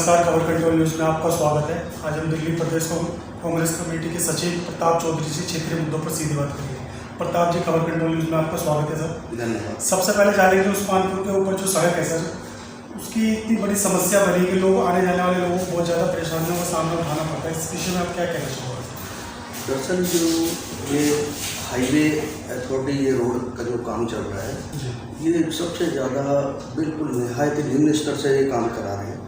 नमस्कार, खबर control news में आपका स्वागत है। आज हम दिल्ली प्रदेश कांग्रेस कमेटी के सचिव प्रताप चौधरी से क्षेत्रीय मुद्दों पर सीधी बात करेंगे। प्रताप जी, खबर कंट्रोल न्यूज़ में आपका स्वागत है सर। धन्यवाद। सबसे पहले जानेंगे उस्मानपुर के ऊपर जो सड़क है सर, उसकी इतनी बड़ी समस्या बनी कि लोग आने जाने वाले लोगों को बहुत ज़्यादा परेशानियों का सामना उठाना पड़ता है। इस विषय में आप क्या कहना चाहोगे? दरअसल जो ये हाईवे अथॉरिटी ये रोड का जो काम चल रहा है, ये सबसे ज़्यादा बिल्कुल निहायत निम्न स्तर से ये काम करा रहे हैं।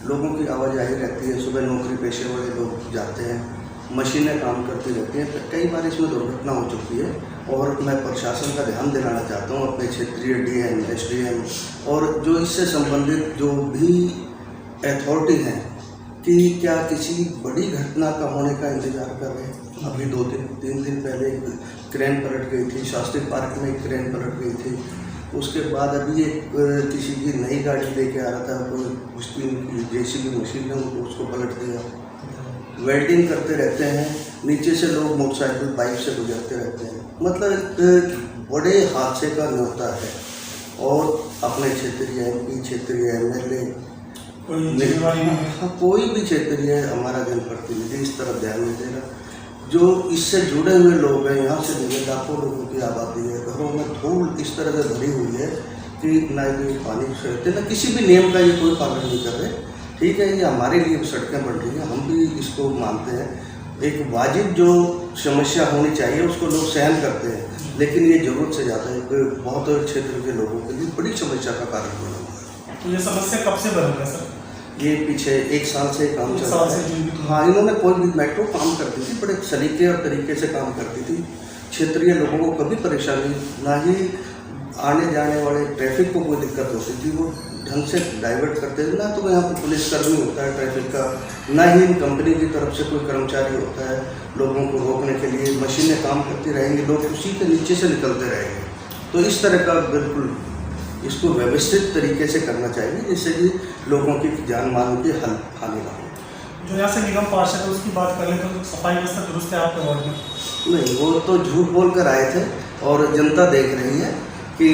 लोगों की आवाजाही रहती है, सुबह नौकरी पेशे वाले लोग जाते हैं, मशीनें काम करती रहती हैं। कई बार इसमें दुर्घटना हो चुकी है और मैं प्रशासन का ध्यान दिलाना चाहता हूँ, अपने क्षेत्रीय डीएम, एसडीएम और जो इससे संबंधित जो भी अथॉरिटी हैं कि क्या किसी बड़ी घटना का होने का इंतज़ार कर रहे हैं। अभी 2-3 दिन पहले एक क्रेन पलट गई थी, शास्त्री पार्क में एक क्रेन पलट गई थी। उसके बाद अभी एक किसी की नई गाड़ी लेके आ रहा था, कोई उसकी जेसीबी मशीन ने उसको पलट दिया। वेल्डिंग करते रहते हैं, नीचे से लोग मोटरसाइकिल बाइक से गुजरते रहते हैं। मतलब एक बड़े हादसे का न्योता है। और अपने क्षेत्रीय एमपी, क्षेत्रीय एमएलए, कोई भी क्षेत्रीय हमारा जनप्रतिनिधि इस तरफ ध्यान नहीं दे रहा। जो इससे जुड़े हुए लोग हैं, यहाँ से जुड़े लाखों लोगों की आबादी है, घरों में धूल इस तरह से भरी हुई है कि ना ये पानी से रहते, ना किसी भी नियम का ये कोई पालन नहीं कर रहे। ठीक है, ये हमारे लिए सड़कें बन रही हैं, हम भी इसको मानते हैं। एक वाजिब जो समस्या होनी चाहिए उसको लोग सहन करते हैं, लेकिन ये ज़रूरत से ज़्यादा है, बहुत क्षेत्र के लोगों के लिए बड़ी समस्या का कारण बना हुआ है। तो ये समस्या कब से बन रहा है सर? ये पीछे 1 साल से काम चल रहा है। हाँ, इन्होंने कोई भी मेट्रो काम करती थी, बड़े सलीके और तरीके से काम करती थी। क्षेत्रीय लोगों को कभी परेशानी, ना ही आने जाने वाले ट्रैफिक को कोई दिक्कत होती थी। वो ढंग से डाइवर्ट करते थे। ना तो यहाँ पर पुलिसकर्मी होता है ट्रैफिक का, ना ही कंपनी की तरफ से कोई कर्मचारी होता है लोगों को रोकने के लिए। मशीनें काम करती रहेंगी, लोग उसी के नीचे से निकलते रहेंगे। तो इस तरह का बिल्कुल इसको व्यवस्थित तरीके से करना चाहिए, जिससे कि लोगों की जान माल की हानि ना हो। जो यहाँ से निगम पार्षद है उसकी बात कर लें तो सफाई व्यवस्था दुरुस्त है आपके वार्ड में? नहीं, वो तो झूठ बोल कर आए थे और जनता देख रही है कि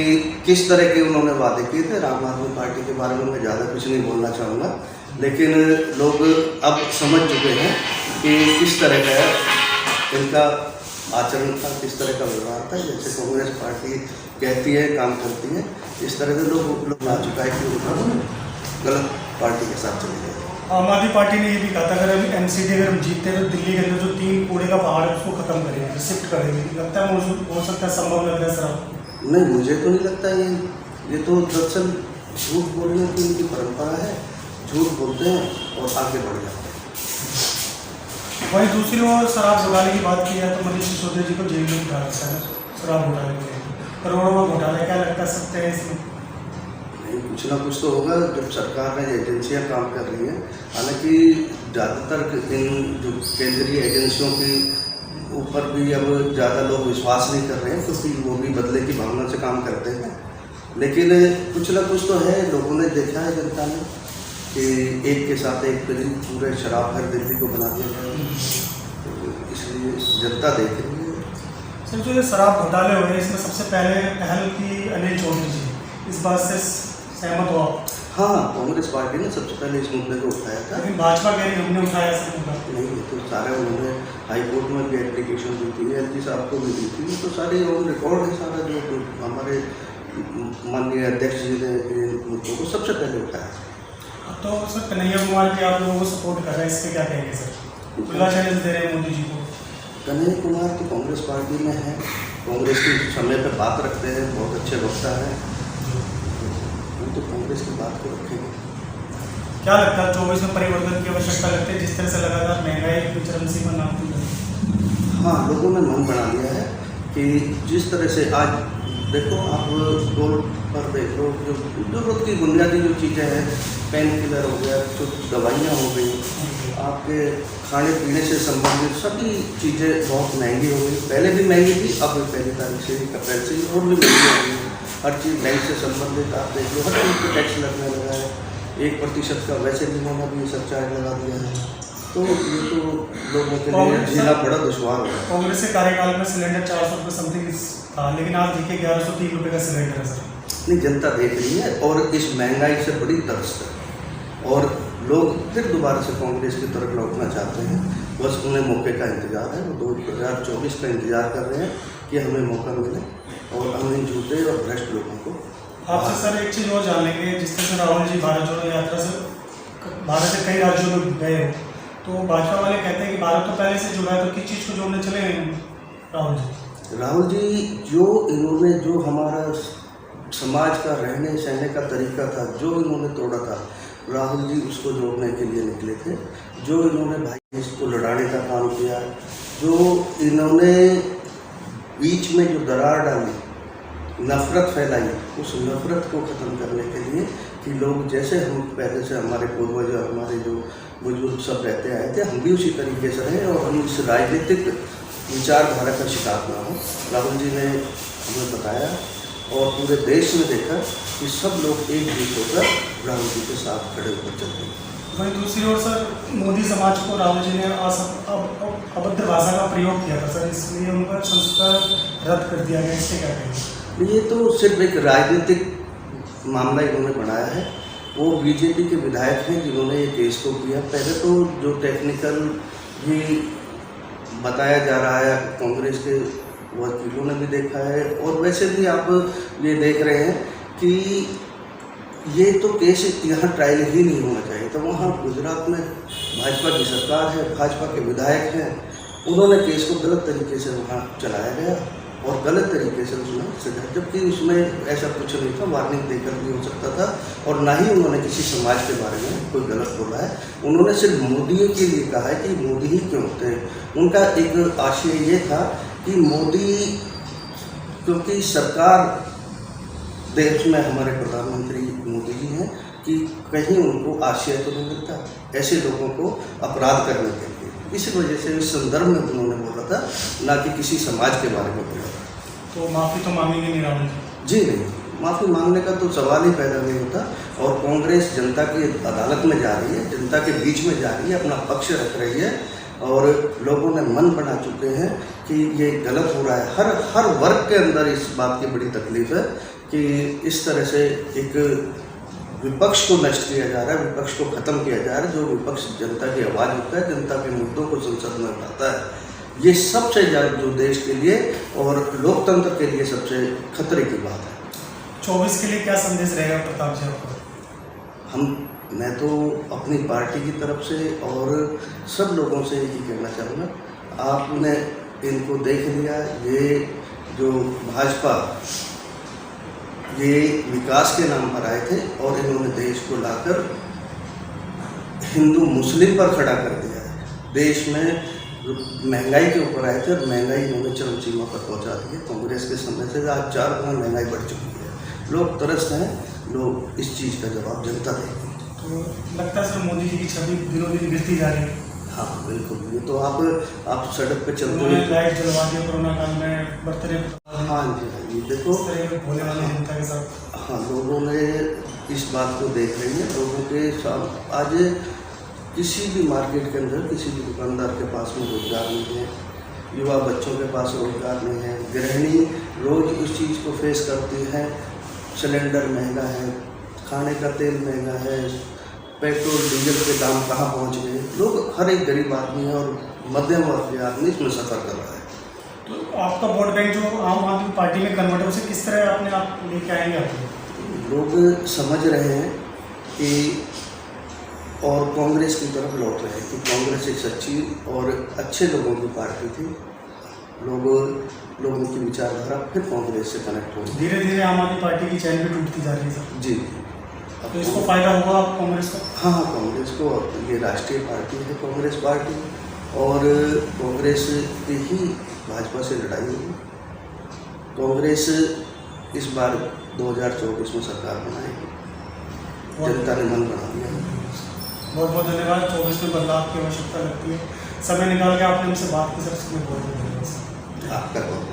किस तरह के उन्होंने वादे किए थे। आम आदमी पार्टी के बारे में मैं ज़्यादा कुछ नहीं बोलना चाहूँगा, लेकिन लोग अब समझ चुके हैं कि किस तरह का इनका आचरण था, किस तरह का व्यवहार था। जैसे कांग्रेस पार्टी कहती है, काम करती है, इस तरह से लोग आ चुका है कि उनका गलत पार्टी के साथ चले गए। आम आदमी पार्टी ने ये भी कहा था अगर हम एमसीडी अगर हम जीतते हैं तो दिल्ली के अंदर जो 3 कूड़े का पहाड़ है उसको खत्म करेंगे, शिफ्ट करेंगे। लगता है हो सकता है, संभव लग रहा है सर आपको? नहीं, मुझे तो नहीं लगता। ये तो दरअसल झूठ बोलने की उनकी परंपरा है। झूठ बोलते हैं और आगे बढ़ जाते हैं। वहीं दूसरी ओर शराब घोटाले की बात की जाए तो मनीष सिसोदिया जी को जेल में डाला है शराब घोटाले को लेकर। करोड़ों का घोटाला, क्या लगता है सकते हैं इसमें? नहीं, कुछ ना कुछ तो होगा जब सरकार ने एजेंसियां काम कर रही हैं। हालांकि ज़्यादातर इन जो केंद्रीय एजेंसियों की ऊपर भी अब ज़्यादा लोग विश्वास नहीं कर रहे हैं, क्योंकि वो भी बदले की भावना से काम करते हैं। लेकिन कुछ ना कुछ तो है। लोगों ने देखा है, जनता ने, कि एक के साथ एक पूरे शराब घर दिल्ली को बना दिया गया, तो इसलिए जनता देख रही है। सर, जो ये शराब घोटाले हो रहे हैं इसमें सबसे पहल की अनिल चौधरी जी, इस बात से सहमत हो आप? हाँ, कांग्रेस पार्टी ने सबसे पहले इस मुद्दे को उठाया था। लेकिन भाजपा कह रही हमने उठाया सर मुद्दा। नहीं, ये तो सारे उन्होंने हाई कोर्ट में भी एप्लीकेशन दी थी, एलजी साहब को भी दी थी, तो सारे ऑन रिकॉर्ड है सारा। जो हमारे माननीय अध्यक्ष जी ने मुद्दों को सबसे पहले उठाया। तो सर, कन्हैया कुमार जी आप लोगों को सपोर्ट कर रहे हैं, इस पर क्या कहेंगे सर? खुला चैलेंज दे रहे हैं मोदी जी को। कन्हैया कुमार तो कांग्रेस पार्टी में है, कांग्रेस के समय पे बात रखते हैं, बहुत अच्छे वक्ता हैं, हम तो कांग्रेस की बात को रखेंगे। क्या लगता है 24 में परिवर्तन की आवश्यकता लगती है, जिस तरह से लगातार महंगाई की चरम सीमा नापती है? हाँ, लोगों ने मन बना लिया है कि जिस तरह से आज देखो, आप रोड पर देख लो, जो जरूरत की बुनियादी जो चीज़ें हैं, पेन किलर हो गया, जो दवाइयाँ हो गई, आपके खाने पीने से संबंधित सभी चीज़ें बहुत महंगी हो गई। पहले भी महंगी थी, अब भी पहली तारीख से, अप्रैल से और भी महंगी हो गई। हर चीज़ बैंक से संबंधित आप देख लो, हर चीज़ पर टैक्स लगने लगा है। 1% का वैसे भी इन्होंने भी सरचार्ज लगा दिया है। तो ये तो लोगों के लिए जीना बड़ा दुश्वार होगा। कांग्रेस के कार्यकाल में सिलेंडर 400 रुपये समथिंग था, लेकिन आज देखिए 1103 रुपये का सिलेंडर है सर। नहीं, जनता देख रही है और इस महंगाई से बड़ी तरस है। और लोग फिर दोबारा से कांग्रेस की तरफ लौटना चाहते हैं। बस उन्हें मौके का इंतज़ार है, वो 2024 का इंतज़ार कर रहे हैं कि हमें मौका मिले और हम इन झूठे और भ्रष्ट लोगों को। आपसे सर एक चीज़ और जान लेंगे, जिस तरह से राहुल जी भारत जोड़ो यात्रा से भारत से कई राज्यों में गए हो, तो भाजपा वाले कहते हैं कि भारत तो पहले से जुड़ा है, तो किस चीज़ को जोड़ने चले हैं राहुल जी? राहुल जी जो हमारा समाज का रहने सहने का तरीका था, जो इन्होंने तोड़ा था, राहुल जी उसको जोड़ने के लिए निकले थे। जो इन्होंने भाई इसको लड़ाने का काम किया, जो इन्होंने बीच में जो दरार डाली, नफरत फैलाई, उस नफरत को ख़त्म करने के लिए कि लोग जैसे हम पहले से हमारे पूर्वज और हमारे जो बुजुर्ग सब रहते आए थे, हम भी उसी तरीके से रहें और हम इस राजनीतिक विचारधारा का शिकार ना हो। राहुल जी ने हमें बताया और पूरे देश में देखा कि सब लोग एकजुट होकर राहुल जी के साथ खड़े होकर चलते हैं। वहीं दूसरी ओर सर, मोदी समाज को राहुल जी ने अभद्र भाषा का प्रयोग किया था सर, इसलिए उनका संस्कार रद्द कर दिया गया, इससे क्या कहेंगे? ये तो सिर्फ एक राजनीतिक मामला इन्होंने बनाया है। वो बीजेपी के विधायक हैं जिन्होंने ये केस को किया। पहले तो जो टेक्निकल भी बताया जा रहा है, कांग्रेस के वकीलों ने भी देखा है और वैसे भी आप ये देख रहे हैं कि ये तो केस यहाँ ट्रायल ही नहीं होना चाहिए। तो वहाँ गुजरात में भाजपा की सरकार है, भाजपा के विधायक हैं, उन्होंने केस को गलत तरीके से वहाँ चलाया गया और गलत तरीके से उसमें सजा, जबकि उसमें ऐसा कुछ नहीं था, वार्निंग देकर भी हो सकता था और ना ही उन्होंने किसी समाज के बारे में कोई गलत बोला है। उन्होंने सिर्फ मोदी के लिए कहा है कि मोदी ही क्यों होते हैं। उनका एक आशय ये था कि मोदी, क्योंकि सरकार देश में हमारे प्रधानमंत्री मोदी जी हैं, कि कहीं उनको आशय तो नहीं मिलता ऐसे लोगों को अपराध करने के लिए। इसी वजह से इस संदर्भ में उन्होंने बोला था, ना कि किसी समाज के बारे में बोला था। तो माफ़ी तो मांगेंगे नहीं राहुल जी? जी नहीं, माफ़ी मांगने का तो सवाल ही पैदा नहीं होता। और कांग्रेस जनता की अदालत में जा रही है, जनता के बीच में जा रही है, अपना पक्ष रख रही है और लोगों ने मन बना चुके हैं कि ये गलत हो रहा है। हर वर्ग के अंदर इस बात की बड़ी तकलीफ है कि इस तरह से एक विपक्ष को नष्ट किया जा रहा है, विपक्ष को ख़त्म किया जा रहा है। जो विपक्ष जनता की आवाज़ होता है, जनता के मुद्दों को संसद में उठाता है, ये सबसे ज़्यादा जो देश के लिए और लोकतंत्र के लिए सबसे खतरे की बात है। 24 के लिए क्या संदेश रहेगा प्रताप जी आपको? मैं तो अपनी पार्टी की तरफ से और सब लोगों से यही कहना चाहूँगा, आपने इनको देख लिया, ये जो भाजपा ये विकास के नाम पर आए थे और इन्होंने देश को लाकर हिंदू मुस्लिम पर खड़ा कर दिया है। देश में महंगाई के ऊपर आए थे और महंगाई इन्होंने चरम सीमा पर पहुंचा दी है। कांग्रेस के समय से आज 4 गुना महंगाई बढ़ चुकी है। लोग तरसते हैं, लोग इस चीज़ का जवाब जनता देगी। तो लगता है सर मोदी जी की छवि दिनों दिन गिरती जा रही है। हाँ बिल्कुल, ये तो आप सड़क पे चलते उन्होंने लाइट जलवा दिया कोरोना काल में, बर्थडे। हाँ जी, ये देखो भोले वाली जनता के साथ। हाँ, लोगों ने इस बात को देख रही है। लोगों के साथ आज किसी भी मार्केट के अंदर किसी भी दुकानदार के पास में रोजगार नहीं है, युवा बच्चों के पास रोजगार नहीं है, गृहिणी रोज उस चीज़ को फेस करती है। सिलेंडर महंगा है, खाने का तेल महंगा है, पेट्रोल डीजल के दाम कहाँ पहुँच गए। लोग, हर एक गरीब आदमी है और मध्यम वर्ग के आदमी इसमें सफ़र कर रहा है। तो आपका वोट बैंक जो आम आदमी पार्टी में कन्वर्ट है, उसे किस तरह अपने आप लेके आएंगे आप? लोग समझ रहे हैं कि और कांग्रेस की तरफ लौट रहे हैं कि कांग्रेस एक सच्ची और अच्छे लोगों की पार्टी थी। लोगों की विचारधारा फिर कांग्रेस से कनेक्ट हो रही है। धीरे धीरे आम आदमी पार्टी की चैन भी टूटती जा रही है सर। जी, तो इसको फ़ायदा होगा कांग्रेस को? हाँ, कांग्रेस को, ये राष्ट्रीय पार्टी है कांग्रेस पार्टी, और कांग्रेस की ही भाजपा से लड़ाई होगी। कांग्रेस इस बार 2024 में सरकार बनाएगी, जनता ने मन बना दिया। बहुत बहुत धन्यवाद। 24 में बदलाव की आवश्यकता लगती है। समय निकाल के आपने हमसे बात की सर, इसके लिए बहुत बहुत धन्यवाद। आपका बहुत